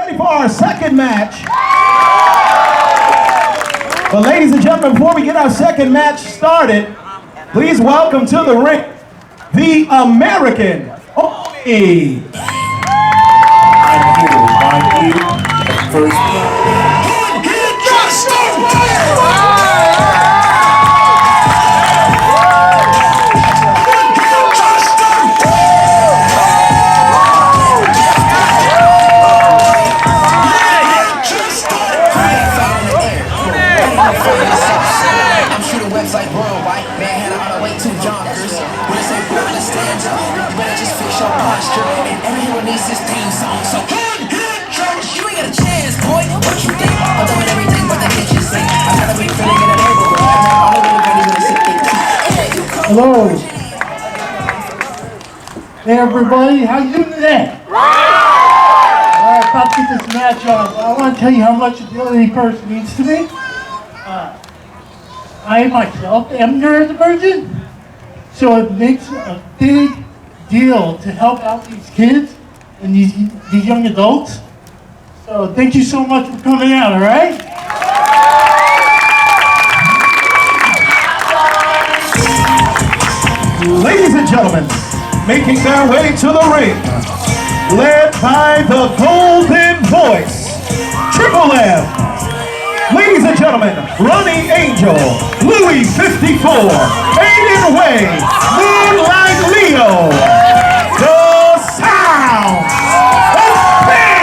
Ready for our second match. But ladies and gentlemen, before we get our second match started, please welcome to the ring, the American Only. I'm here to remind you that first. I'm shooting webs like worldwide. Man, had on the way to Yonkers. When it's like we're gonna stand up, you better just fix your posture. And everyone needs this theme song. So you ain't got a chance, boy. What you think? I'm doing everything but the kitchen sink. I got a big feeling in the neighborhood. All the little girlies gonna sit there. Hello. Hey everybody, how you doing today? Alright, about to get this match on. I want to tell you how much a Ability person means to me. I myself am neurodivergent, so it makes a big deal to help out these kids and these young adults. So thank you so much for coming out, alright? Ladies and gentlemen, making their way to the ring, led by the Golden Voice, Triple M. Ladies and gentlemen, Ronnie Angel, Louis 54, Aiden Way, Moonlight Leo, the sound of pain.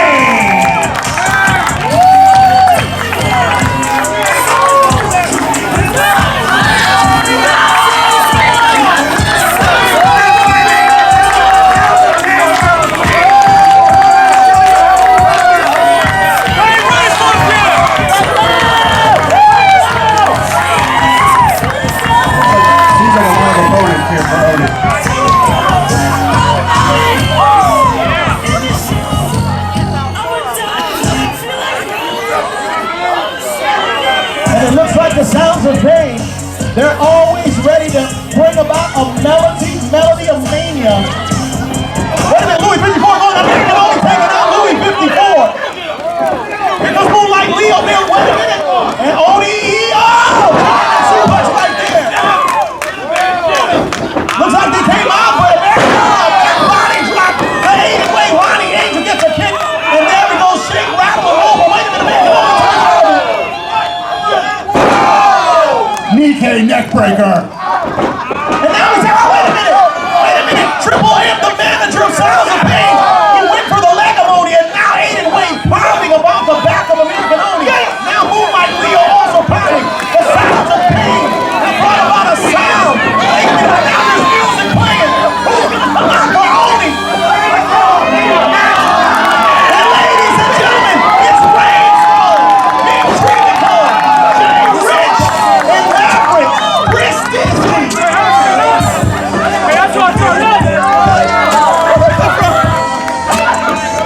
And it looks like the sounds of pain. They're always ready to bring about a melody of mania. Wait a minute, Louis 54 going up there, only taking out Louis 54. Here comes Moonlight Leo there, wait a minute. And Odie, too much right there. Looks like they came out, but body drop. The 80 way Ronnie Angel gets a kick, and there we go, shake, rattle, and roll. But wait a minute, Knee neck breaker. and now he's out. Wait a minute. Triple M, the manager of Sounds of Pain. He went for the Legamoni, and now Aiden Wayne pounding about the back of American Only. Now Moonlight Leo also pounding. The Sounds of Pain have brought about a sound. Wait a minute, now there's music playing. Who's gonna come out for Only? And ladies and gentlemen, it's Rainfro, Big Triviko, Jay Rich, and Maverick, Chris Disney.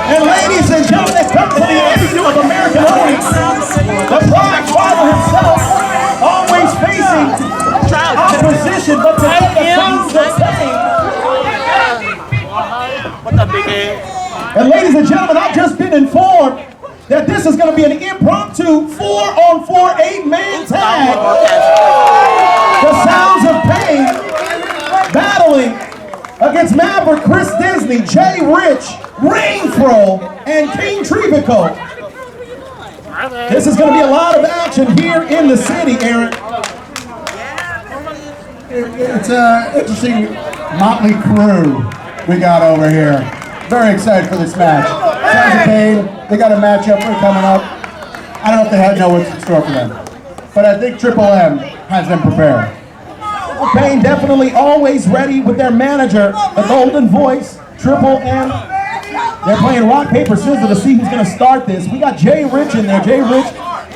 And ladies and gentlemen, they come to the interview of American Only. The Prime Father himself, always facing opposition, but today the sounds of pain. And ladies and gentlemen, I've just been informed that this is going to be an impromptu 4-on-4 8-man tag. The Sounds of Pain battling against Maverick, Chris Disney, Jay Rich, Rainfro, and King Triviko. This is going to be a lot of action here in the city, Aaron. It's an interesting motley crew we got over here. Very excited for this match. Sounds of Pain, they got a matchup coming up. I don't know if they know what's in store for them. But I think Triple M has them prepared. Pain definitely always ready with their manager, the Golden Voice, Triple M. They're playing rock, paper, scissors to see who's going to start this. We got Jay Rich in there. Jay Rich,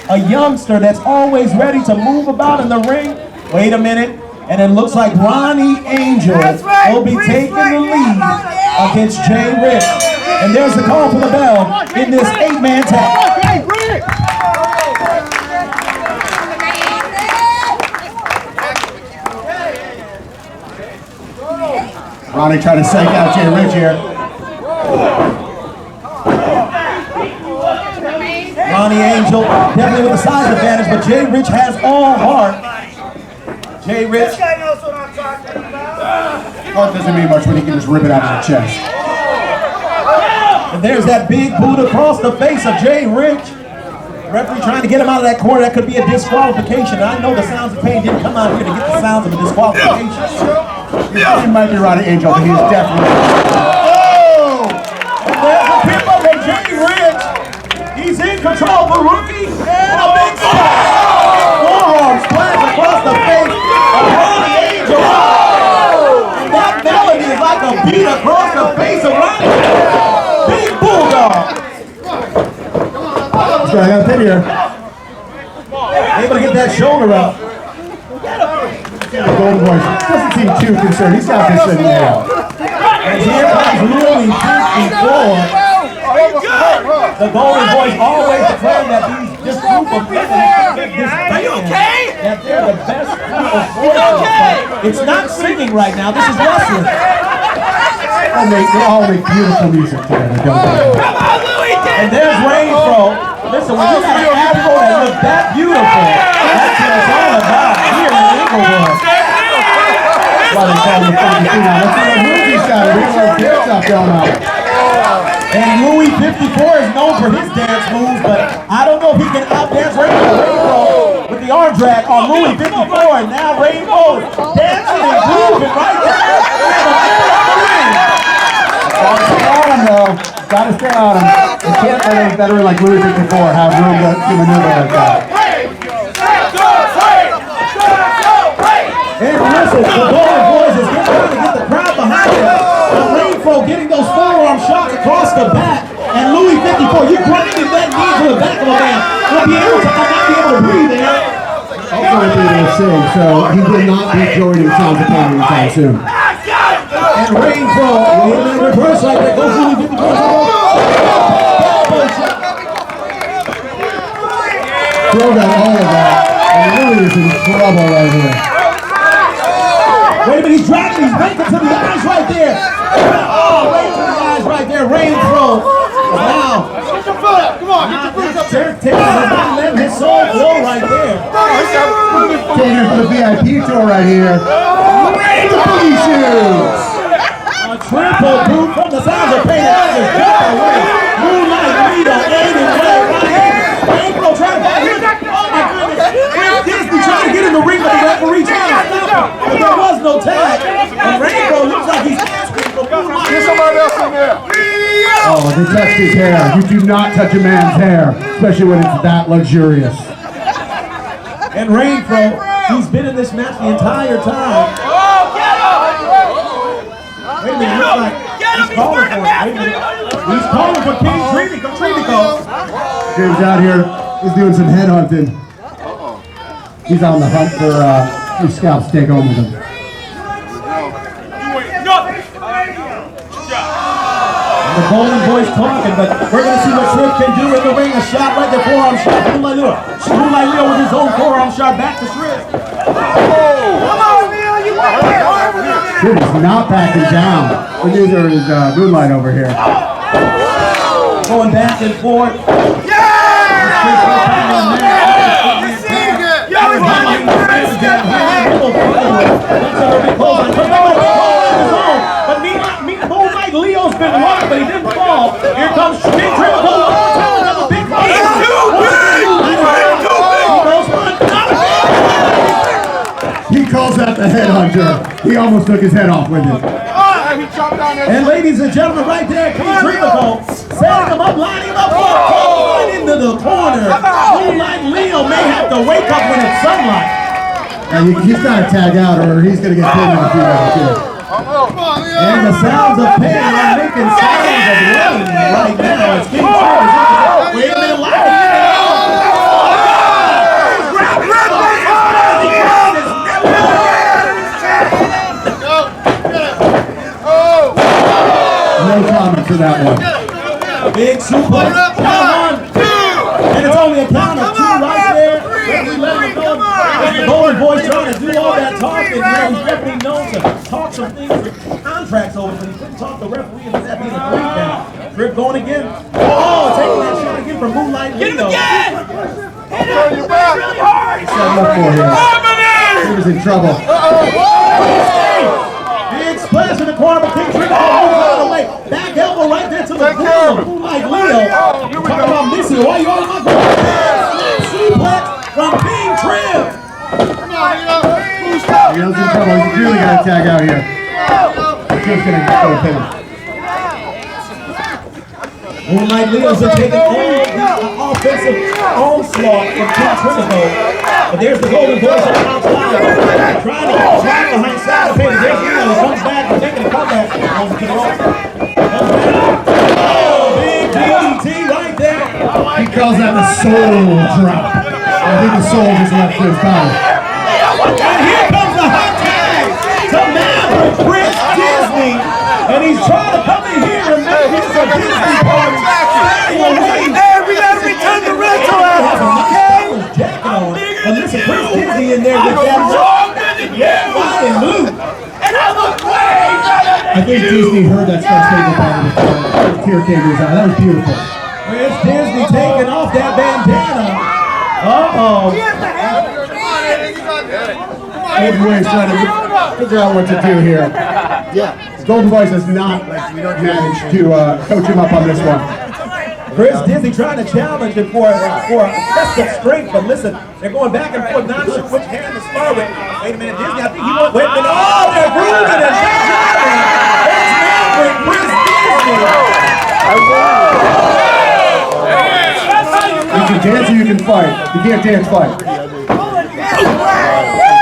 a youngster that's always ready to move about in the ring. Wait a minute. And it looks like Ronnie Angel will be taking the lead against Jay Rich. And there's the call for the bell in this 8-man tag. Ronnie trying to psych out Jay Rich here. Ronnie Angel, definitely with the size advantage, but Jay Rich has all heart. Jay Rich. Heart doesn't mean much when he can just rip it out of the chest. And there's that big boot across the face of Jay Rich. Referee trying to get him out of that corner. That could be a disqualification. I know the Sounds of Pain didn't come out here to get the sounds of a disqualification. He might be Ronnie Angel, but he's definitely. Oh! And there's the pin by Jay Rich. He's in control. The rookie and a big forearm splash across the face of Ronnie Angel. And that melody is like a beat across the face of Ronnie. Big bulldog. I got a pin here. Able to get that shoulder up. The Golden Voice doesn't seem too concerned. He's got this in there. And here comes Louis 54. The Golden Voice always declaring that this group of men, that they're the best group of voices. It's not singing right now. This is wrestling. They all make beautiful music together, don't they? And there's Rainfro. Listen, when you got an afro that looks that beautiful, that's what it's all about here in Inglewood. Why they call him the 52 now. Let's see what movie's got. There's some good stuff going on. And Louis 54 is known for his dance moves, but I don't know if he can outdance Rainfro with the arm drag on Louis 54. And now Rainfro is dancing and grooving right there. Gotta stay on him, though. Gotta stay on him. You can't let a veteran like Louis 54 have room to maneuver like that. And listen, the Golden Boys is trying to get the crowd behind him. And Rainfro getting those forearm shots across the back. And Louis 54, you're grinding that knee to the back of a man. Will be able to not be able to breathe there. Also, I'm able to sing, so he will not be joining Sounds of Pain anytime soon. And Rainfro, in the reverse like that, goes Louis 54. Throw got all of that, and Louis is in trouble right here. Wait a minute, he's dragging, he's making to the eyes right there. Oh, right to the eyes right there, Rainfro. Now, taking not letting his soul flow right there. Taking to the VIP tour right here. The booty shoes. A triple boot from the Sounds of Pain. That is just away. Moonlight Rita, aided way right here. Rainfro trying to get him. Oh my goodness. Chris Disney trying to get in the ring, but the referee trying to stop him. But there was no tag. And Rainfro looks like he's asking for Moonlight. Get somebody else in there. Oh, they touched his hair. You do not touch a man's hair, especially when it's that luxurious. And Rainfro, he's been in this match the entire time. Wait a minute, looks like he's calling for it. Wait a minute. He's calling for King Triviko. James out here is doing some head hunting. He's on the hunt for his scalps to take home with him. The Golden Boys talking, but we're going to see what Triv can do in the ring. A shot right there, forearm shot. Moonlight Leo with his own forearm shot back to Triv. Triv is not backing down. But neither is Moonlight over here. Going back and forth. But Moonlight Leo's been rocked, but he didn't fall. Here comes King Triviko. Another big fight. He calls out the headhunter. He almost took his head off with it. And ladies and gentlemen, right there, King Triviko setting him up, lining him up, right into the corner. Moonlight Leo may have to wake up when it's sunlight. He's got to tag out or he's going to get pinned in the feet out too. And the Sounds of Pain are making sounds of rain right now. It's King Triviko. Wait a minute, No comment for that one. big suplex. Count 1, 2. And it's only a count of 2 right there. The Golden Boys trying to do all that talking. He's definitely known to talk some things with contracts over, but he couldn't talk the referee into that being a 3 count. Rip going again. Oh, taking that shot again. from Moonlight Leo. Get him again! Really hard. Setting up for him. He was in trouble. Big splash in the corner, but King Triviko moves out of the way. Back elbow right there to the grill of Moonlight Leo. Talking about missing it. Why you on my goal? Suplex from King Triv. He was in trouble. He's really got to tag out here. He's just going to go pin him. Moonlight Leo's been taking all the offensive onslaught from King Triviko. But there's the golden voice on the outside. Trying to get trapped behind Escalating. There's Leo. He comes back and making a comeback. Comes to the rope. Oh, big DDT right there. He calls that the soul drop. I think the soul just left his body. And here comes the hot tag to Maverick, Prince Disney. And he's trying to come in here and make this a Disney party. Hey, we gotta return the rental out, okay? Jacket on. But listen, Prince Disney in there with that white and blue. And I look way better. I think Disney heard that Star Stable battle. Tear came to his eye. That was beautiful. Prince Disney taking off that bandana. Uh-oh. Everyone's trying to figure out what to do here. Yeah. Golden Boys has not managed to coach him up on this one. Chris Disney trying to challenge him for a test of strength, but listen, they're going back and forth, not sure which hand to start with. Wait a minute, Disney, I think he wants, wait a minute, oh, they're grooving and dropping. That's Maverick, Chris Disney. You can dance or you can fight. You can't dance, fight.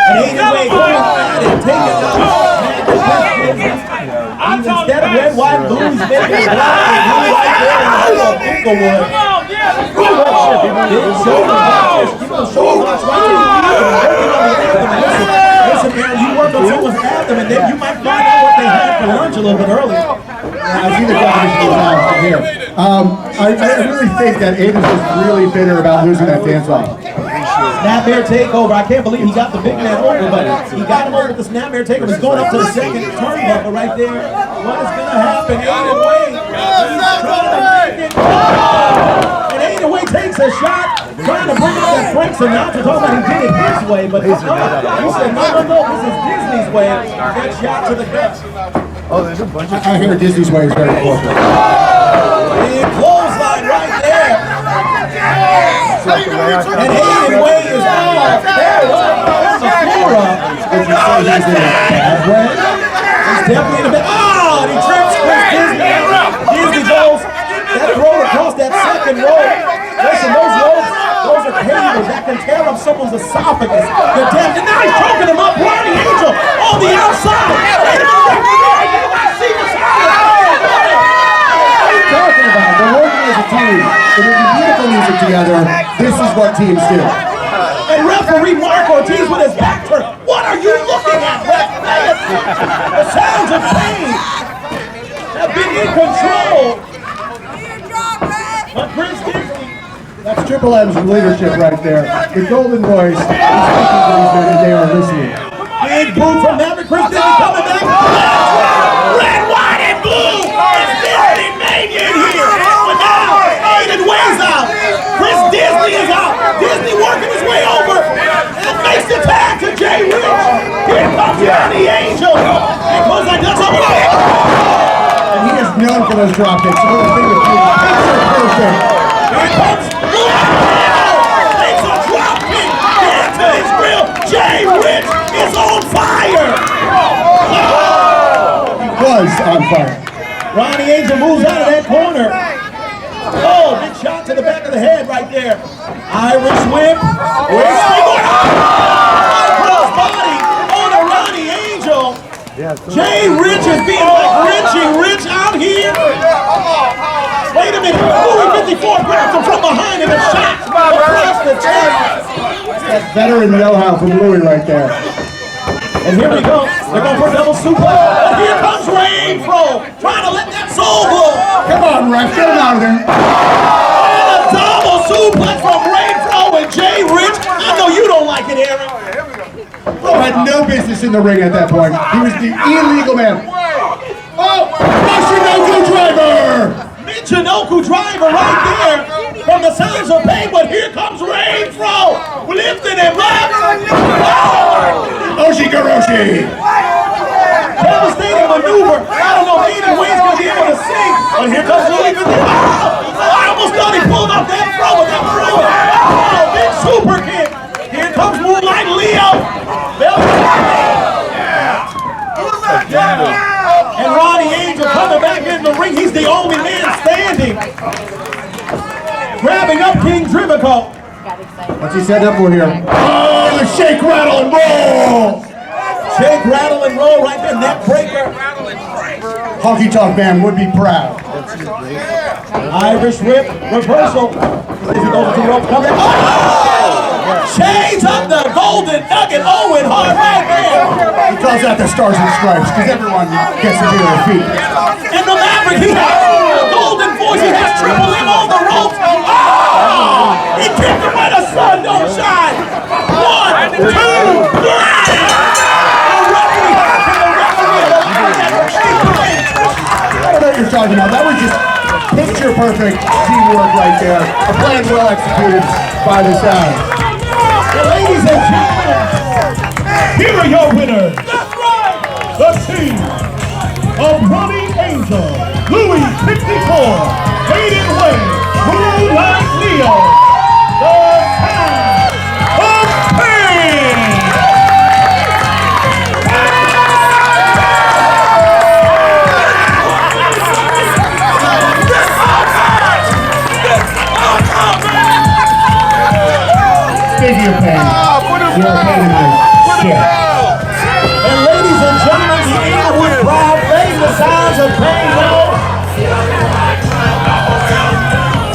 And either way, going at it, taking instead of red, white, blue, he's making it black and blue right there in the middle of Inglewood. Listen, man, you work on someone's anthem and then you might find out what they had for lunch a little bit earlier. I see the definition of that from here. I really think that Aiden was really bitter about losing that dance-off. Snapmare takeover. I can't believe he got the big man over, but he got him over with the snapmare takeover. He's going up to the second turnbuckle right there. What is going to happen? Aiden Way. He's trying to make it. And Aiden Way takes a shot, trying to bring up that Frank Sinatra. Talking about he did it his way, but he said, no, this is Disney's way. That shot to the gut. Oh, there's a bunch of... I hear Disney's way is very important. Big clothesline right there. And Aiden Way is off. There, on the floor. Did you say he's in a bad way? He's definitely in a bad. Oh, and he trips Chris Disney. Disney goes that throw across that second rope. Listen, those ropes, those are cables that can tear up someone's esophagus. They're dead. And now he's choking him up. Ronnie Angel on the outside. Wait a minute. Talking about they're working as a team. They're making beautiful music together. This is what teams do. And referee Mark Ortiz with his back turned. What are you looking at, ref? The sounds of pain have been in control. But Chris Disney. That's Triple M's leadership right there. The Golden Boys, he's speaking to these men and they are listening. Big boot from Maverick. Chris Disney coming back. Red, white, and blue. It's Disney Mania here. But now, Aiden Way's out. Chris Disney is out. Disney working his way over. And makes the tag to Jay Rich. Here comes Ronnie Angel. And goes like this. And he is known for those drop kicks. So those things are perfect. Here comes makes a drop kick into his grill. Jay Rich is on fire. Was on fire. Ronnie Angel moves out of that corner. Oh, big shot to the back of the head right there. Irish whip. Cross body on a Ronnie Angel. Jay Rich is being like Rich out here. Wait a minute. Louis 54 grabs him from behind and a shot across the chest. That's veteran know-how from Louis right there. And here we go. They're going for a double suplex. And here comes Rainfro, trying to let that soul blow. Come on, ref, get him out of there. And a double suplex from Rainfro and Jay Rich. I know you don't like it, Aaron. Bro had no business in the ring at that point. He was the illegal man. Oh, Russian no-go driver. Mitch Chinoku driver right there from the sounds of pain, but here comes Rainfro, lifting him up. Oh! Oshikaroshi! Devastating maneuver. I don't know if Aiden Wayne's gonna be able to sing, but here comes Louis. I almost thought he pulled up that throw with that throw. Oh, big super kick. Here comes Moonlight Leo. And Ronnie Angel coming back in the ring. He's the only man standing. Grabbing up King Triviko. What's he setting up for here? Oh, the shake, rattle, and roll! Shake, rattle, and roll right there. Neck breaker. Honky Tonk Man would be proud. Irish whip, reversal. As he goes to the rope, coming. Oh! Change up the golden nugget. Owen Hart right there. He calls out the Stars and Stripes because everyone gets to be their feet. And the Maverick, he has a golden voice. He has Triple M on the ropes. Oh! He kicked him where the sun don't shine. 1, 2, 3. I don't know what you're talking about. That was just picture perfect teamwork right there. A plan well executed by the side. Ladies and gentlemen, here are your winners. That's right. The team of Ronnie Angel, Louis 64, Aiden Wayne, Moonlight Leo, the Sound of Pain. Speaking of pain, you're a pain in the shit.